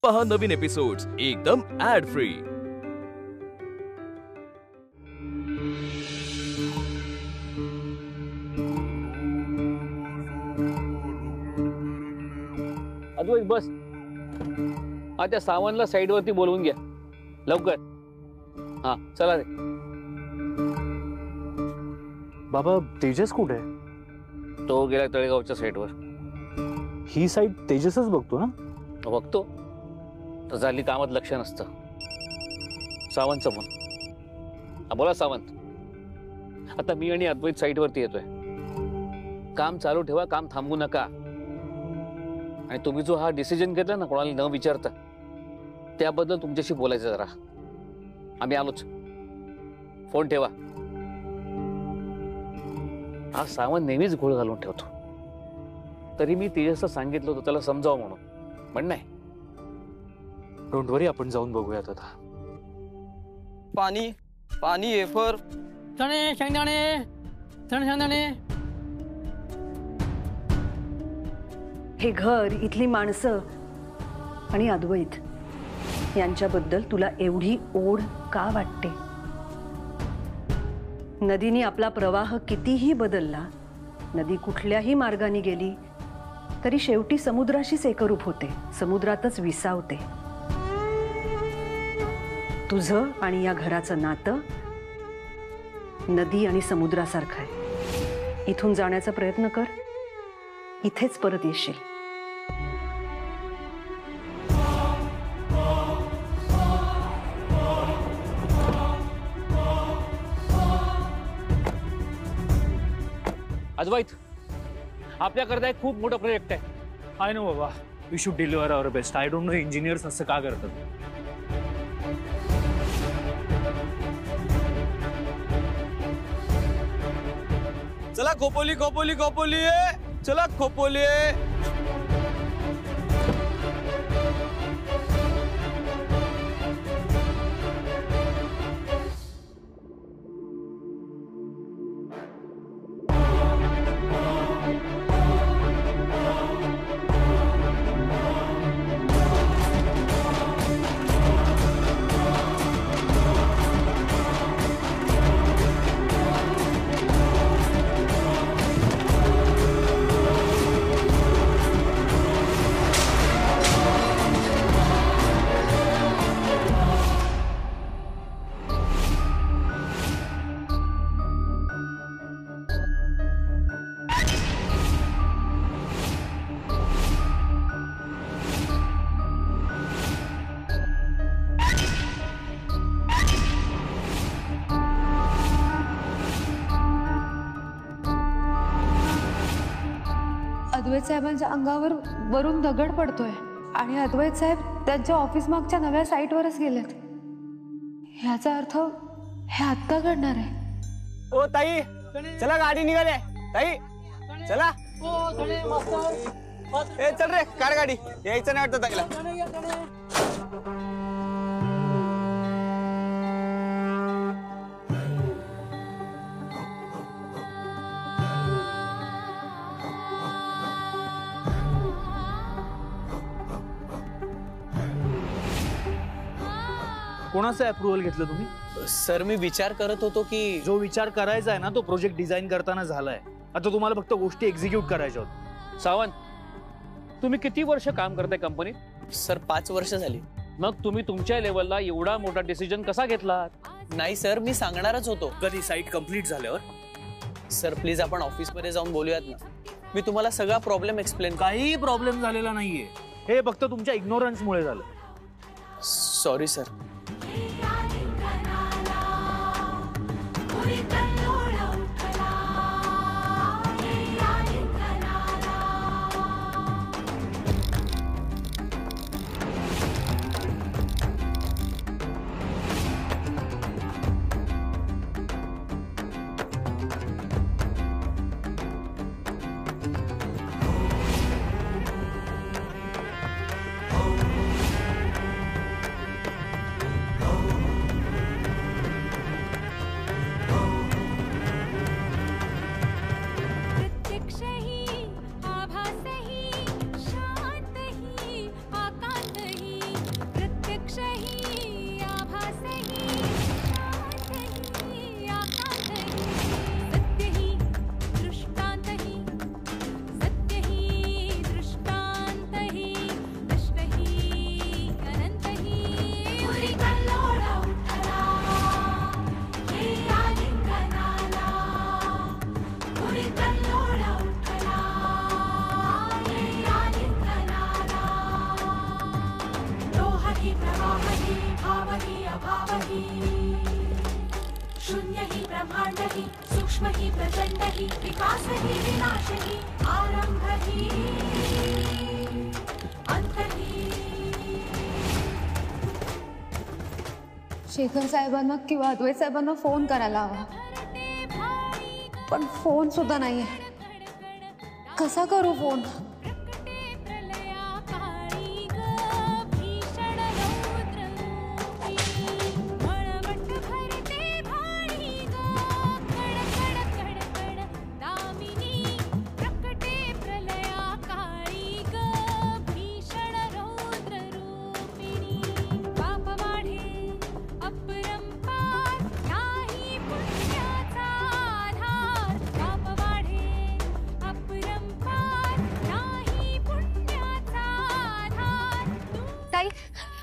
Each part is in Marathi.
पहा नवीन एपिसोड्स एकदम ऍड फ्री। अद्वैत बस, हा त्या सावंतला साइड वरती बोलवून घ्या लवकर। हा चला रे। बाबा तेजस कुठे आहे? तो गेला तळेगावच्या साईडवर। ही साईड तेजसच बघतो ना? बघतो तर झाली कामात लक्ष नसतं। सावंतचं फोन। हा बोला सावंत, आता मी आणि अद्वैत साईड वरती येतोय। काम चालू ठेवा, काम थांबवू नका। आणि तुम्ही जो हा डिसिजन घेतला ना कोणाला न विचारता, त्याबद्दल तुमच्याशी बोलायचं जरा। आम्ही आलोच, फोन ठेवा। हा सावंत नेहमीच घोळ घालून ठेवतो, तरी मी तेजसला सांगितलं होतं त्याला समजावं म्हणून, पण नाही। डोंट वरी, आपण जाऊन बघूयात आता। पाणी पाणी एफर चणे शेंगदाणे, चणे शेंगदाणे। हे घर, इथली माणसं आणि अद्वैत यांच्याबद्दल तुला एवढी ओढ का वाटते? नदीने आपला प्रवाह कितीही बदलला, नदी कुठल्याही मार्गाने गेली तरी शेवटी समुद्राशीच एकरूप होते, समुद्रातच विसावते। तुझं आणि या घराचं नातं नदी आणि समुद्रासारखं आहे। इथून जाण्याचा प्रयत्न कर, इथेच परत येशील। अद्वैत, आपल्याकडे एक खूप मोठा प्रोजेक्ट आहे। आय नो बाबा, we should deliver our best. I don't know engineers असं का करतात। चला खोपोली खोपोली खोपोली आहे, चला खोपोली आहे। अद्वैत साहेबांच्या अंगावर वरून दगड पडतोय आणि अद्वैत साहेब त्यांच्या ऑफिस मागच्या नव्या साईटवरच गेलेत। ह्याचा अर्थ हे आत्ता घडणार आहे। ओ ताई, चला गाडी निघाले। ताई चला, ए चल रे, कार गाडी। यायचं नाही वाटतं ताईला। कोणाचं अप्रुव्हल घेतलं तुम्ही? सर मी विचार करत होतो की जो विचार करायचा आहे ना तो प्रोजेक्ट डिझाईन करताना झालाय, आता तुम्हाला फक्त गोष्टी एक्झिक्यूट करायच्या होत्या। सावंत, तुम्ही किती वर्ष काम करताय कंपनीत? सर 5 वर्ष झाली। मग तुम्ही तुमच्या लेवलला एवढा मोठा डिसिजन कसा घेतला? नाही सर, मी सांगणारच होतो। कधी साईट कंप्लीट झाल्यावर? सर प्लीज आपण ऑफिस मध्ये जाऊन बोलूयात ना, मी तुम्हाला सगळा प्रॉब्लेम एक्सप्लेन। काही प्रॉब्लेम झालेला नाहीये, हे फक्त तुमच्या इग्नोरन्स मुळे झालं। Sorry sir. भावहि शून्य हि ब्रह्मांड हि सूक्ष्म हि प्रचंड हि विकास हि विनाश हि आरंभ हि अंत हि। शेखर साहेबांना किंवा अद्वैत साहेबांना फोन करायला हवा, पण फोन सुद्धा नाहीये. कसा करू फोन?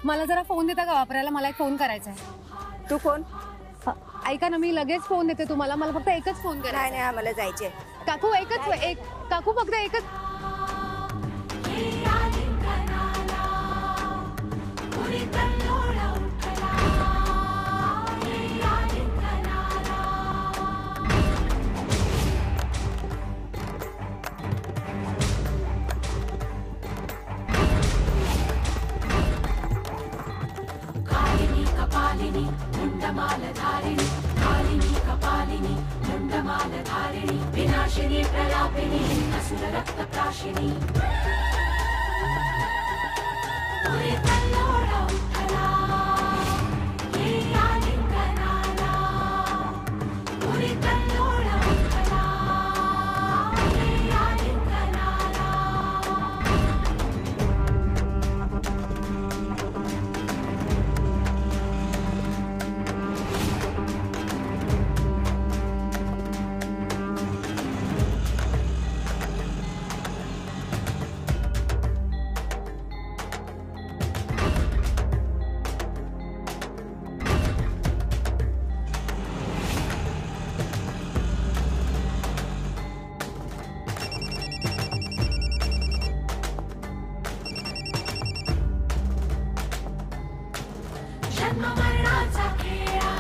मला जरा फोन देता का वापरायला? मला एक फोन करायचा आहे. तू कोण? ऐका ना, मी लगेच फोन देते तुम्हाला. मला फक्त एकच फोन करा. नाही नाही, आम्हाला जायचे. काकू एकच काकू फक्त एकच. कपालिनी मुंडमालधारिणी कालिनी कपालिनी मुंडमालधारिणी विनाशिनी प्रलापिनी असुर रक्त प्राशिनी कल्लोळ उठला ये आलिंगनाला कल्लोळ उठला ये आलिंगनाला. जन्म मरणाचा खेळा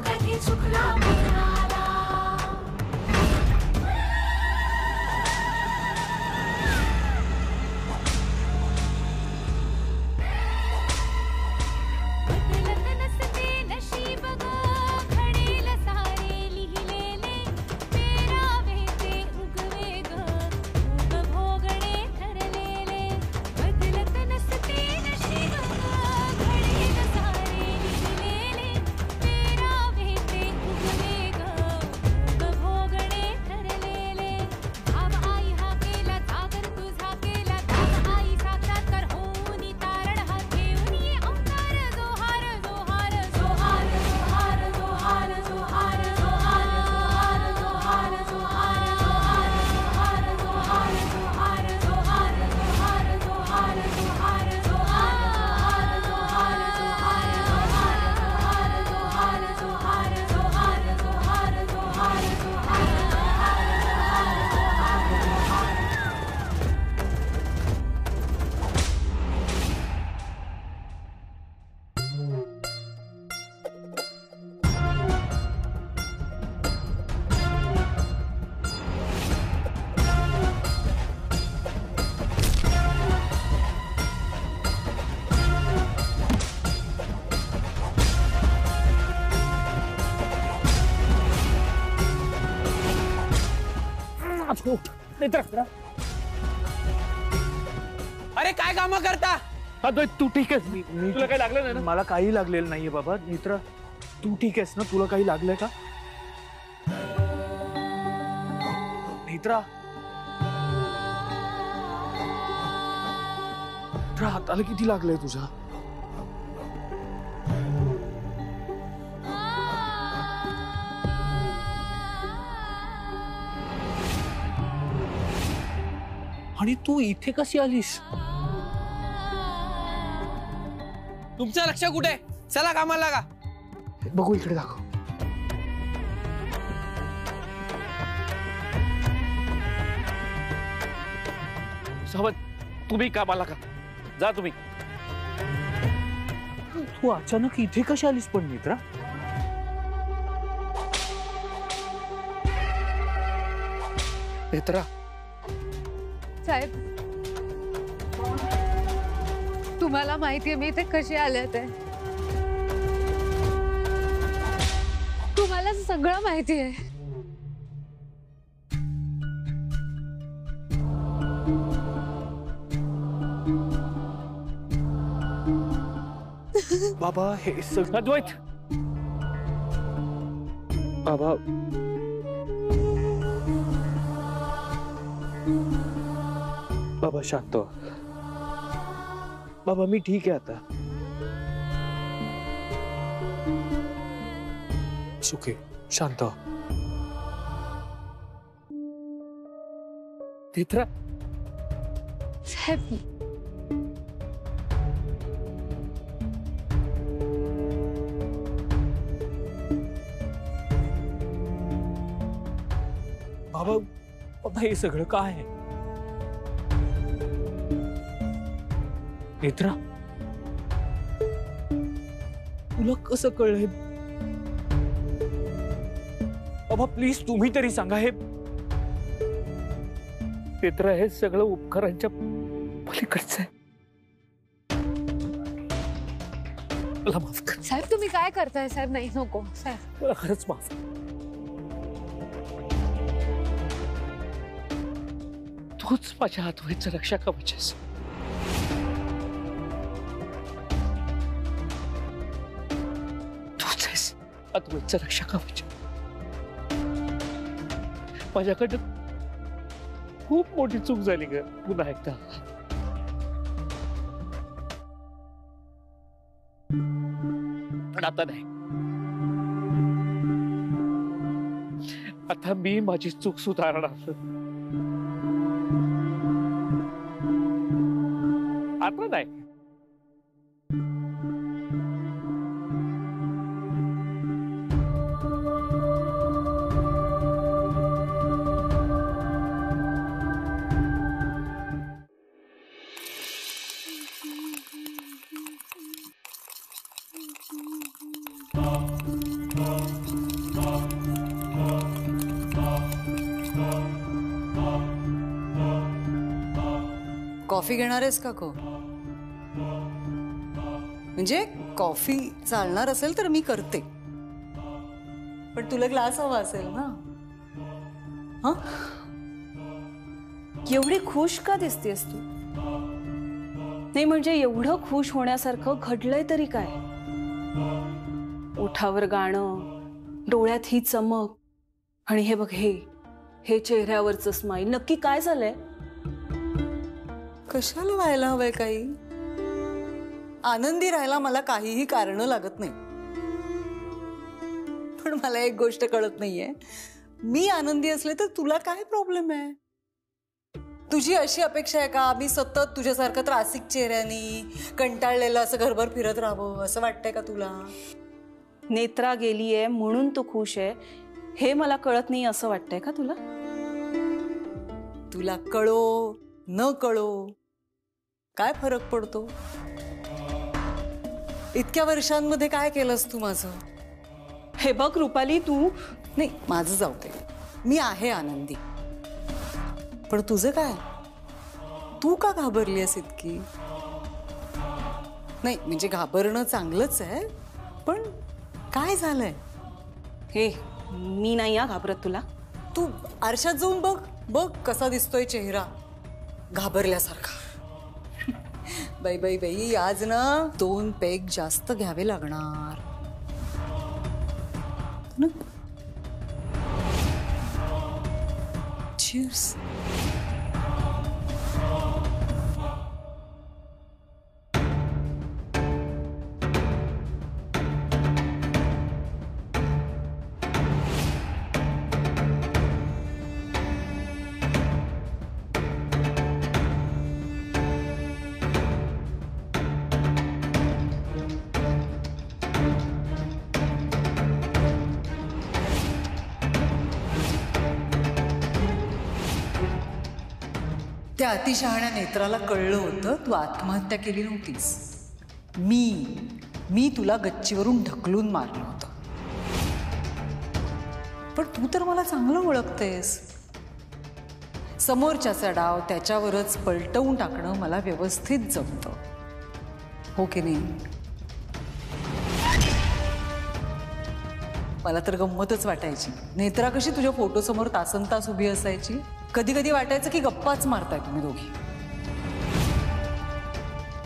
कधी चुकला मनाला. बदलत नसते नशीब ग घडेल सारे लिहिलेले पेरावे ते उगवे ग भोग भोगणे ठरलेले. बदलत नसते नशीब घडेल सारे लिहिलेले पेरावे ते उगवे ग भोग भोगणे ठरलेले. भाव आई हा केला जागर तुझा केला दाग आई साक्षात्कार होऊनी तारण हा घेऊनी अवतार जोहार जोहार जोहार जोहार जोहार जोहार जोहार जोहार जोहार जोहार जोहार जोहार जोहार जोहार जोहार जोहार जोहार जोहार जोहार अरे काय काम करता? अद्वैत तू ठीक आहेस? तुला काही लागलं नाही ना? मला काही लागलेलं नाहीये बाबा. मित्र तू ठीक आहेस ना? तुला काही लागलंय का मित्रा? हाताला किती लागलंय तुझ्या? आणि तू इथे कशी आलीस? तुमचं लक्ष कुठे? चला कामाला लागा. बघू इकडे दाखव. सावंत तुम्ही कामाला का? जा तुम्ही. तू अचानक इथे कशी आलीस पण नेत्रा? नेत्रा साहेब, तुम्हाला माहितीये मी इथे कशी आले ते? तुम्हाला सगळं माहिती आहे. बाबा हे सगळं अद्वैत, बाबा बाबा शांत व्हा. बाबा मी ठीक आहे आता. सुखे शांत व्हा. नेत्रा साहेब, बाबा बाबा हे सगळं काय आहे? नेत्रा तुला कसं कळलंय? बाबा प्लीज तुम्ही तरी सांगा. हे नेत्रा हे सगळं उपकारांच्या पलीकडचं आहे. मला माफ कर. साहेब तुम्ही काय करताय साहेब? नाही नको साहेब. मला खरंच माफ. तूच माझ्या अद्वैतचं रक्षा कवच आहेस. तूच आहेस अद्वैतचं रक्षा कवच. माझ्याकडं खूप मोठी चूक झाली ग. पुन्हा एकदा पण आता नाही. आता मी माझी चूक सुधारणार. आता नाही. कॉफी घेणार आहेस का को? म्हणजे कॉफी चालणार असेल तर मी करते, पण तुला ग्लास हवा असेल ना? हा, एवढी खुश का दिसतेस तू? नाही म्हणजे एवढं खुश होण्यासारखं घडलंय तरी काय? ओठावर गाणं, डोळ्यात ही चमक, आणि हे बघ हे चेहऱ्यावरचं स्माईल. नक्की काय झालंय? कशाला व्हायला हवंय काही? आनंदी राहायला मला काहीही कारण लागत नाही. पण मला एक गोष्ट कळत नाहीये, मी आनंदी असले तर तुला काय प्रॉब्लेम आहे? तुझी अशी अपेक्षा आहे का मी सतत तुझ्यासारखं त्रासिक चेहऱ्यानी कंटाळलेलं असं घरभर फिरत राहावं असं वाटतंय का तुला? नेत्रा गेलीये म्हणून तू खुश आहे हे मला कळत नाही असं वाटतंय का तुला? तुला कळो न कळो काय फरक पडतो? इतक्या वर्षांमध्ये काय केलंस तू माझं? हे बघ रुपाली, तू नाही, माझं जाऊ दे, मी आहे आनंदी. पण तुझं काय? तू का घाबरली आहेस इतकी? नाही म्हणजे घाबरणं चांगलंच आहे, पण काय झालंय? हे मी नाही घाबरत तुला. तू आरशात जाऊन बघ, बघ कसा दिसतोय चेहरा घाबरल्यासारखा. बाई बाई बाई, आज ना 2 पेग जास्त घ्यावे लागणार. चीर्स. त्या अतिशहाण्या नेत्राला कळलं होतं तू आत्महत्या केली नव्हतीस. मी मी तुला गच्चीवरून ढकलून मारलं होतं, पण तू तर मला चांगलं ओळखतेस. समोरच्याचा डाव त्याच्यावरच पलटवून टाकणं मला व्यवस्थित जमतं, हो की नाही? मला तर गंमतच वाटायची. नेत्रा कशी तुझ्या फोटोसमोर तासनतास उभी असायची. कधी कधी वाटायचं की गप्पाच मारताय तुम्ही दोघी.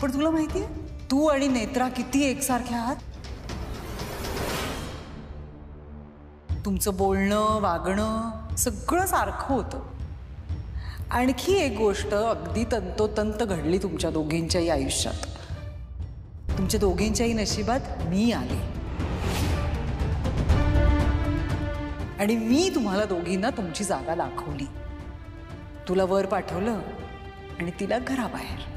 पण तुला माहितीये तू आणि नेत्रा किती एकसारख्या आहात. तुमचं बोलणं वागणं सगळं सारखं होतं. आणखी एक गोष्ट अगदी तंतोतंत घडली तुमच्या दोघींच्याही आयुष्यात. तुमच्या दोघींच्याही नशिबात मी आले आणि मी तुम्हाला दोघींना तुमची जागा दाखवली. तुला वर पाठवलं आणि तिला घराबाहेर.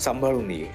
सांभाळून ये.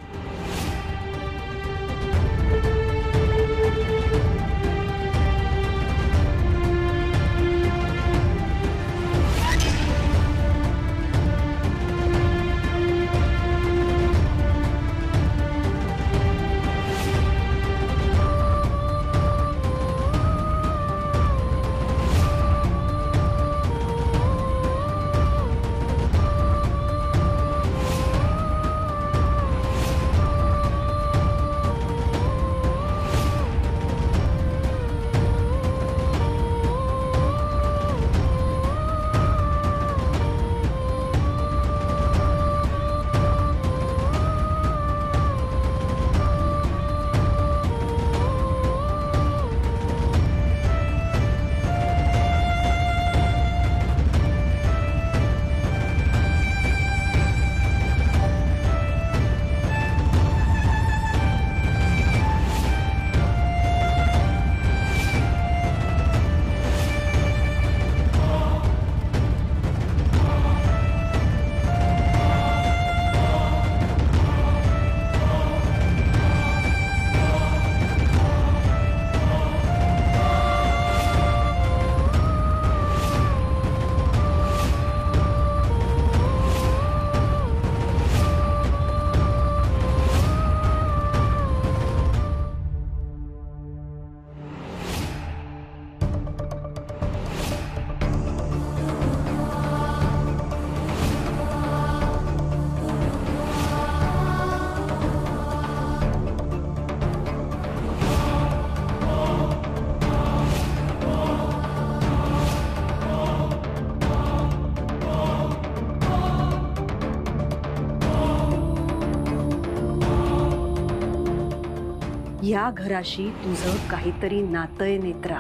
या घराशी तुझं काहीतरी नातंय नेत्रा.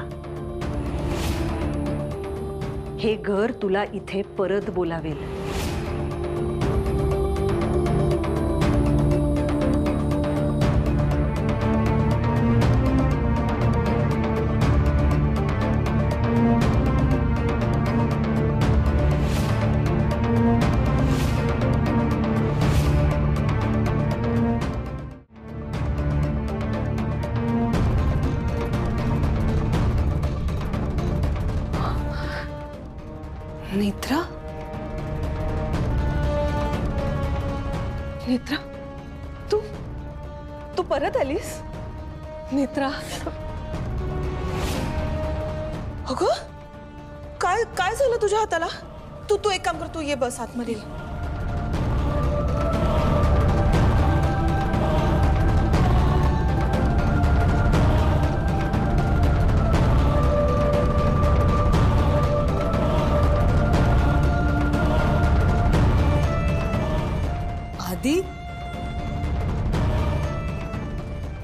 हे घर तुला इथे परत बोलावेल. नेत्रा, नेत्रा, तू परत आलीस? नेत्रा, अगं काय काय झालं तुझ्या हाताला? तू एक काम कर, तू ये बस आतमध्ये.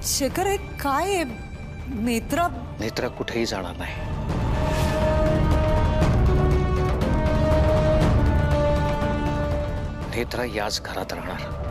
शेखर, हे काय? नेत्रा नेत्रा कुठेही जाणार नाही. नेत्रा याच घरात राहणार.